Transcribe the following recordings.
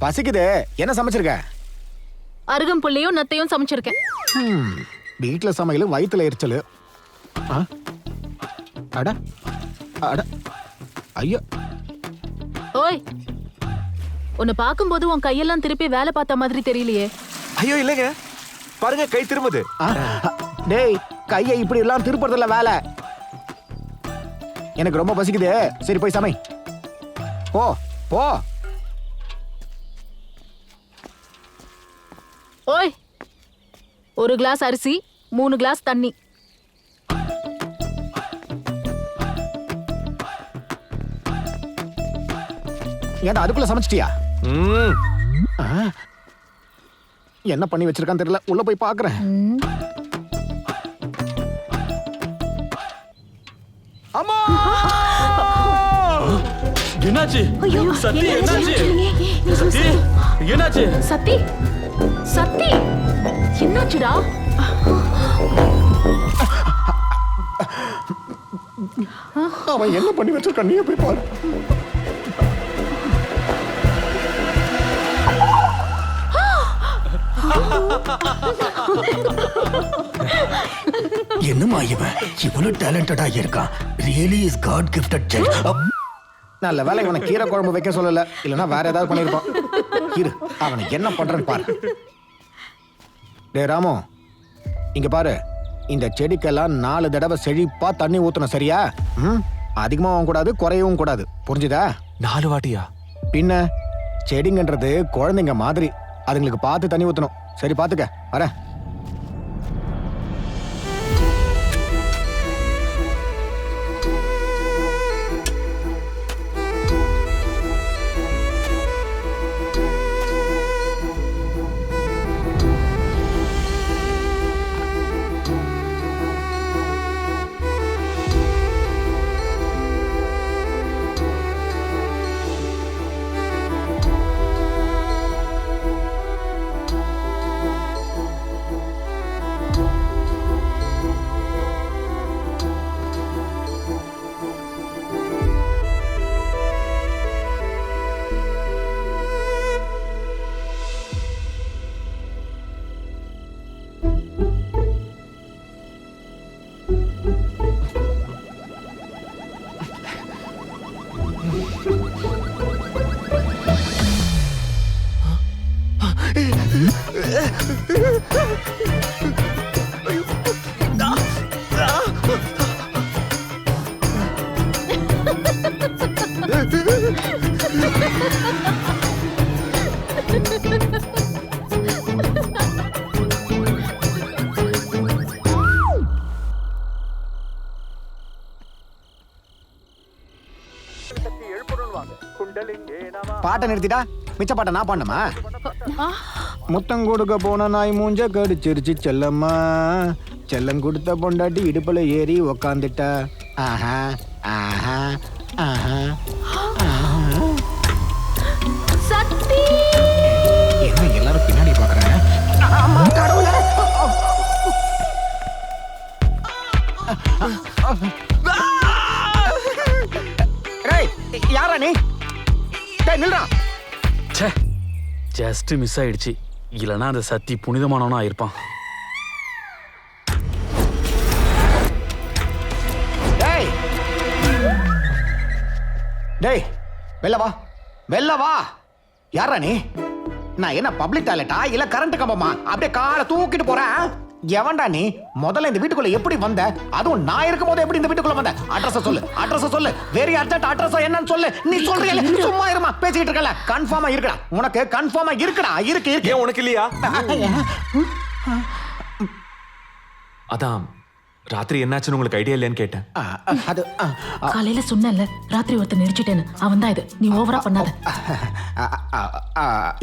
பசிக்குது. என்ன சமைச்சிருக்க? அருகம்புல்லையும் நத்தையும் சமைச்சிருக்கேன். வீட்டுல சமையல் வயிற்றுல எரிச்சல். அட அட ஐயோ. ஓய், உன்னை பார்க்கும்போது உன் கையெல்லாம் திருப்பி வேலை பார்த்த மாதிரி தெரியலையே. ஐயோ இல்லைங்க, பாருங்க கை திரும்புது. டேய், கையை இப்படி எல்லாம் திருப்பறதுல வேலை. எனக்கு ரொம்ப பசிக்குது. சரி போய் சமை. போ போ. ஓய், 1 கிளாஸ் அரிசி, 3 கிளாஸ் தண்ணி. ஏன்டா அதுக்குள்ள சமைச்சிட்டியா? ம், என்ன பண்ணி வச்சிருக்கான்னு தெரியல. உள்ள போய் பாக்குறேன். அம்மா! என்னாச்சு? ஐயோ, சத்தி, என்னாச்சு? சத்தி, என்னாச்சு? சத்தி, சத்தி, என்னாச்சுடா? அவன் என்ன பண்ணி வச்சிருக்கான்? நீயே போய் பாரு. என்னமா இவன் இவ்வளவு டேலண்டடா இருக்கான். Really is God gifted child. நல்ல வேலை இவனை கீரை குழம்பு வைக்க சொல்லல, இல்லைன்னா வேற ஏதாவது பண்ணிருப்பான். இரு, அவனை என்ன பண்றன்னு பாரு. டே ராமு, இங்க பாரு. இந்த செடிக்கெல்லாம் 4 தடவை செழிப்பா தண்ணி ஊத்தணும், சரியா? அதிகமாகவும் கூடாது, குறையவும் கூடாது. புரிஞ்சுதா? 4 வாட்டியா? பின்ன செடிங்கன்றது குழந்தைங்க மாதிரி. அதுங்களுக்கு பார்த்து தண்ணி ஊத்தணும். சரி, பாத்துக்க. வர. பாட்டை நிறுத்திட்டா மிச்ச பாட்டை நான் பாடணுமா? முத்தம் கொடுக்க போன நாய் மூஞ்ச கடிச்சிருச்சு செல்லம்மா. செல்லம் கொடுத்த பொண்டாட்டி இடுப்புல ஏறி உக்காந்துட்டா. ஆஹா ஆஹா ஆஹா. சத்தி, என்ன எல்லாரும் பின்னாடி பாக்குறாங்க? ஆமா, கடவுளே. டேய், யாரா நீ? டேய் நில்றா. ச்சே, ஜஸ்ட் மிஸ் ஆயிடுச்சு. இல்லைன்னா அந்த சத்தி புனிதமானவனா இருப்பான். டேய் டேய், வெளில வா, வெளில வா. யாரா நீ? நான் என்ன பப்ளிக் டாய்லெட்டா இல்ல கரண்ட் கம்பமா? அப்படியே காலை தூக்கிட்டு போறேன். எவன்டா நீ? முதல்ல இந்த வீட்டுக்குள்ள எப்படி வந்த? அதுவும் நான் இருக்கும் போது எப்படி இந்த வீட்டுக்குள்ள வந்த? அட்ரஸ் சொல்லு, அட்ரஸ் சொல்லு. வெரி அர்ஜென்ட் அட்ரஸ் என்னன்னு சொல்லு. நீ சொல்றீல, சும்மா இருமா. பேசிட்டு இருக்கல. கன்ஃபார்மா இருக்குடா. உனக்கு கன்ஃபார்மா இருக்குடா. இருக்கு இருக்கு. ஏன் உனக்கு இல்லையா? அதான் ராத்திரி என்னாச்சுன்னு உங்களுக்கு ஐடியா இல்லைன்னு கேட்டேன். அது காலையில சொன்னல ராத்திரி ஒருத்தன் நெரிச்சிட்டேன்னு. அவன் தான் இது. நீ ஓவரா பண்ணாத.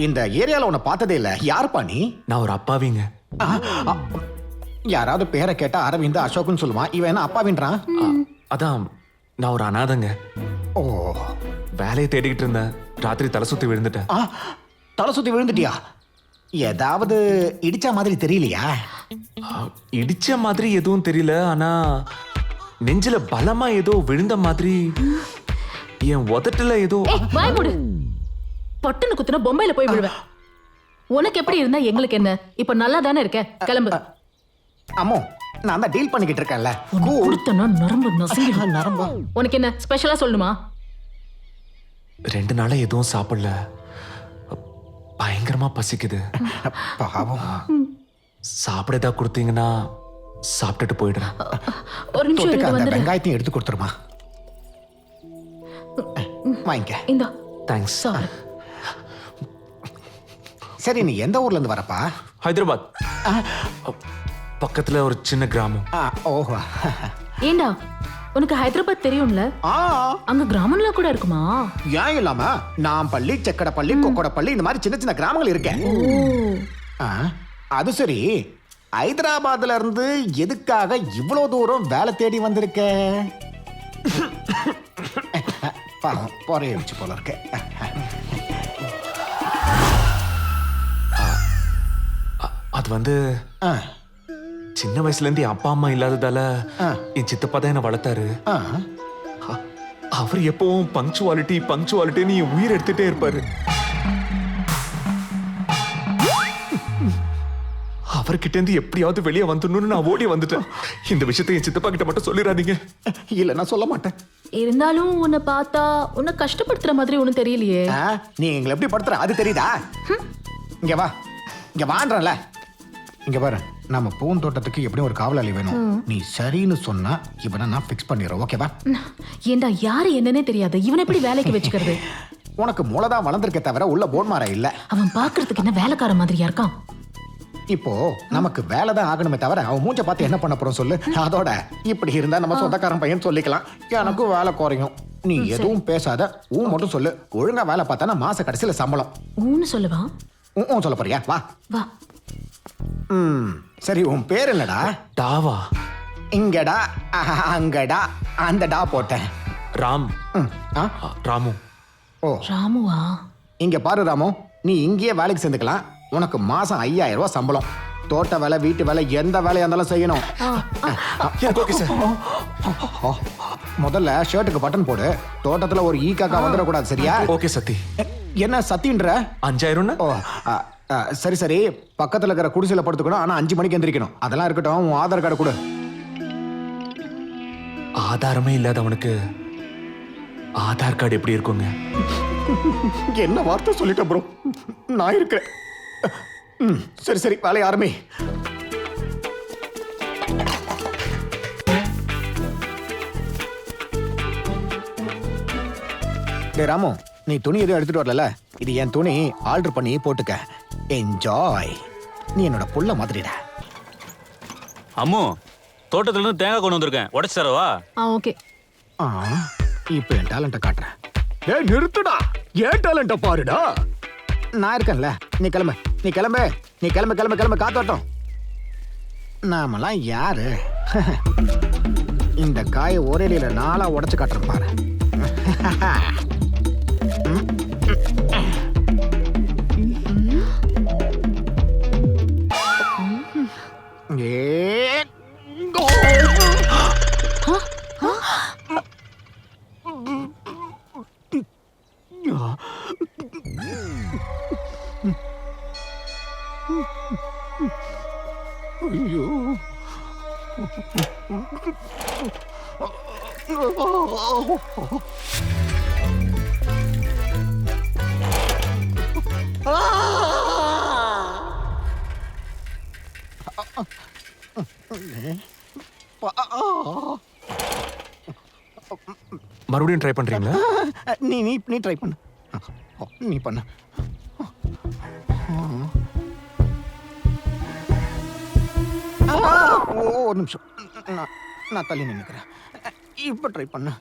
இந்த ஏரியால உன்னை பார்த்ததே இல்ல. யாருப்பா நீ? நான் ஒரு அப்பாவிங்க. யாராவது பேரை கேட்டா அரவிந்த் அசோக்னு சொல்லுவான். இவன் என்ன அப்பாவின்றான்? அதான் நான் ஒரு அனாதைங்க. ஓ, வேலையை தேடிக்கிட்டு இருந்தேன். ராத்திரி தலை சுத்தி விழுந்துட்டேன். தலை சுத்தி விழுந்துட்டியா? ஏதாவது இடிச்ச மாதிரி தெரியலையா? இடிச்ச மாதிரி எதுவும் தெரியல. ஆனா நெஞ்சில பலமா ஏதோ விழுந்த மாதிரி. என் உதட்டுல ஏதோ. வாய் மூடு. பட்டுன்னு குத்துனா பொம்மையில போய் விழுவேன். உனக்கு எப்படி இருந்தா எங்களுக்கு என்ன? இப்ப நல்லா தானே இருக்க, கிளம்பு. அம்மோ நான் தான் டீல் பண்ணிக்கிட்டு இருக்கேன்ல. கொடுத்தனா நரம்பு நசுங்கிடும். நரம்பா உனக்கு என்ன ஸ்பெஷலா சொல்லணுமா? 2 நாளா எதுவும் சாப்பிடல, பயங்கரமா பசிக்குது. பாவம். சாப்பிட ஏதாவது கொடுத்தீங்கன்னா சாப்பிட்டுட்டு போயிடுறேன். ஒரு நிமிஷம் தொட்டுக்க இருந்து அந்த வந்துடுறேன். வெங்காயத்தையும் எடுத்து கொடுத்துருமா. வாங்கிக்க. இந்தா. தேங்க்ஸ். சாரி. சரி நீ எந்த ஊர்ல இருந்து வரப்பா? ஹைதராபாத் பக்கத்துல ஒரு சின்ன கிராமம். ஓஹோ. ஏண்டா உனக்கு ஹைதராபாத் தெரியும்ல? அங்க கிராமம்லாம் கூட இருக்குமா? ஏன் இல்லாம நாம்பள்ளி, செக்கடப்பள்ளி, கொக்கடப்பள்ளி இந்த மாதிரி சின்ன சின்ன கிராமங்கள் இருக்கேன். அது சரி, ஹைதராபாத்ல இருந்து எதுக்காக இவ்வளவு தூரம் வேலை தேடி வந்திருக்க? பாவம் போறைய வச்சு போல இருக்க. அது வந்து சின்ன வயசுல இருந்து என் அப்பா அம்மா இல்லாததால என் சித்தப்பா தான் என்ன வளர்த்தாரு. அவர் எப்பவும் பங்க்சுவாலிட்டின்னு என் உயிர் எடுத்துட்டே இருப்பாரு. அவர்கிட்ட இருந்து எப்படியாவது வெளியே வந்துடணும்னு நான் ஓடி வந்துட்டேன். இந்த விஷயத்தை என் சித்தப்பா கிட்ட மட்டும் சொல்லிடாதீங்க. இல்ல நான் சொல்ல மாட்டேன். இருந்தாலும் உன்னை பார்த்தா உன்னை கஷ்டப்படுத்துற மாதிரி ஒன்னும் தெரியலையே. நீ எங்களை எப்படி படுத்துற அது தெரியுதா? இங்க வா, இங்க வான்றல. இங்க பாரு, நம்ம பூந்தோட்டத்துக்கு எப்படியும் ஒரு காவலாளி வேணும். நீ சரின்னு சொன்னா இவனை நான் ஃபிக்ஸ் பண்ணிடுறேன். ஓகேவா? ஏண்டா யாரு என்னன்னே தெரியாது, இவனை எப்படி வேலைக்கு வச்சுக்கிறது? உனக்கு மூளைதான் வளர்ந்துருக்க தவிர உள்ள போன்மாரா இல்ல. அவன் பாக்குறதுக்கு என்ன வேலைக்கார மாதிரியா இருக்கான்? இப்போ நமக்கு வேலை தான் ஆகணுமே தவிர அவன் மூஞ்ச பார்த்து என்ன பண்ண போறோம் சொல்லு. அதோட இப்படி இருந்தா நம்ம சொந்தக்காரன் பையன் சொல்லிக்கலாம். எனக்கும் வேலை குறையும். நீ எதுவும் பேசாத, மட்டும் சொல்லு. ஒழுங்கா வேலை பார்த்தானா மாச கடைசியில சம்பளம். ஊன்னு சொல்லுவா. சொல்ல போறியா? வா வா. சரி, உன் பேர் என்னடா? டாவா. இங்கடா அங்கடா அந்த டா போட்டேன். ராம். ராமு. ஓ ராமுவா? இங்க பாரு ராமு, நீ இங்கேயே வேலைக்கு சேர்ந்துக்கலாம். உனக்கு மாசம் 5000 ரூபாய் சம்பளம். தோட்ட வேலை, வீட்டு வேலை, எந்த வேலையா இருந்தாலும் செய்யணும். Okay sir. முதல்ல ஷர்ட்டுக்கு பட்டன் போடு. தோட்டத்துல ஒரு ஈ காக்கா வந்துடக்கூடாது, சரியா? ஓகே சத்தி. என்ன சத்தின்ற? 5000. ஓ சரி சரி, பக்கத்துல இருக்கிற குடிசையில படுத்துக்கணும். ஆனா 5 மணிக்கு எந்திரிக்கணும். அதெல்லாம் இருக்கட்டும், உன் ஆதார் கார்டு கொடு. ஆதாரமே இல்லாதவனுக்கு ஆதார் கார்டு எப்படி இருக்குங்க? என்ன வார்த்தை சொல்லிட்டேன் ப்ரோ, நான் இருக்கிறேன். சரி சரி, வேலையை ஆரம்பி. டேய் ராமு, நீ துணி எதுவும் எடுத்துட்டு வரல. இது என் துணி, ஆர்டர் பண்ணி போட்டுக்க. என்ஜாய். நீ என்னோட புள்ள மாதிரிடா. அம்மு, தோட்டத்துல இருந்து தேங்காய் கொண்டு வந்திருக்கேன், உடைச்சு தரவா? ஓகே. இப்போ என் டேலண்ட்டை காட்டுறேன். ஏய் நிறுத்துடா, ஏன் டேலண்ட்டை பாருடா. நான் இருக்கேன்ல, நீ கிளம்பு, நீ கிளம்பு, நீ கிளம்பு கிளம்பு கிளம்பு. காத்தோட்டம். நாமெல்லாம் யாரு? இந்த காயை ஒரேடியில 4 உடைச்சு காட்டுறேன் பாரு. ஐயோ, மறுபடியும் ட்ரை பண்றீங்களா? நீ நீ நீ ட்ரை பண்ணு. நீ பண்ணு. ஒரு நிமிஷம், நான் தள்ளி நின்னுக்கிறேன். இப்ப ட்ரை பண்ணு.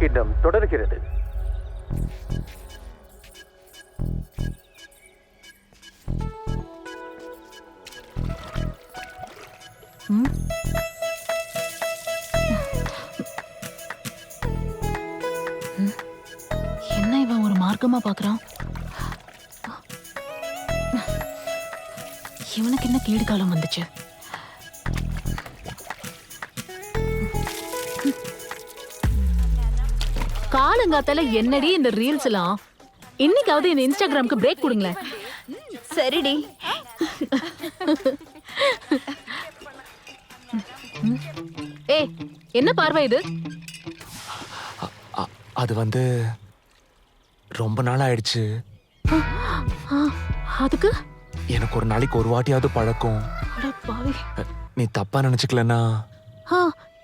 கிங்டம் தொடர்கிறது. என்ன இவன் ஒரு மார்க்கமா பாக்குறான்? இவனுக்கு என்ன கேடு காலம் வந்துச்சு? காலங்காத்தால என்னடி இந்த ரீல்ஸ் எல்லாம்? இன்னைக்காவது இந்த இன்ஸ்டாகிராமுக்கு பிரேக் கொடுங்களேன். சரிடி. ஏய், என்ன பார்வை இது? அது வந்து ரொம்ப நாள் ஆயிடுச்சு. அதுக்கு எனக்கு ஒரு நாளைக்கு ஒரு வாட்டியாவது பழக்கம். அட பாவி. நீ தப்பா நினைச்சுக்கலனா?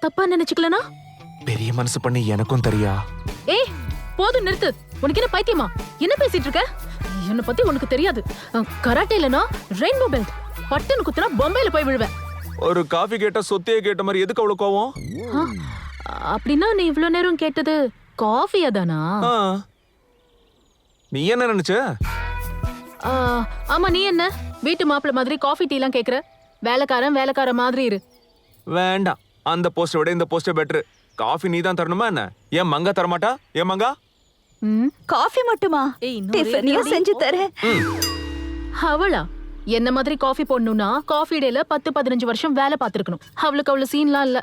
தப்பா நினைச்சுக்கலனா? பெரிய மனசு பண்ணி எனக்கும் தெரியா. ஏய், போதும் நிறுத்து. உனக்கு என்ன பைத்தியமா? என்ன பேசிட்டு இருக்க? என்ன பத்தி உனக்கு தெரியாது. கராட்டே இல்லனா ரெயின்போ பெல்ட். பட்டுன்னு குத்துனா பொம்பையில போய் விழுவேன். ஒரு காஃபி கேட்டா சொத்தையே கேட்ட மாதிரி எதுக்கு அவ்வளவு கோவம்? அப்படின்னா நீ இவ்ளோ நேரம் கேட்டது காஃபியா தானா? நீ என்ன நினைச்ச? ஆமா, நீ என்ன வீட்டு மாப்பிள்ள மாதிரி காஃபி டீ எல்லாம் கேக்குற? வேலைக்கார மாதிரி இரு. வேண்டாம், அந்த போஸ்ட விட இந்த போஸ்ட் பெட்டர். காஃபி நீ தான் தரணுமா என்ன? ஏன் மங்கா தரமாட்டா? ஏன் மங்கா? காஃபி மட்டுமா? டிஃபனியும் செஞ்சு தரேன். அவளா? என்ன மாதிரி காஃபி போடணும்னா காஃபி டேல 10-15 வருஷம் வேலை பார்த்திருக்கணும். அவளுக்கு அவ்வளவு சீன்லாம் இல்ல.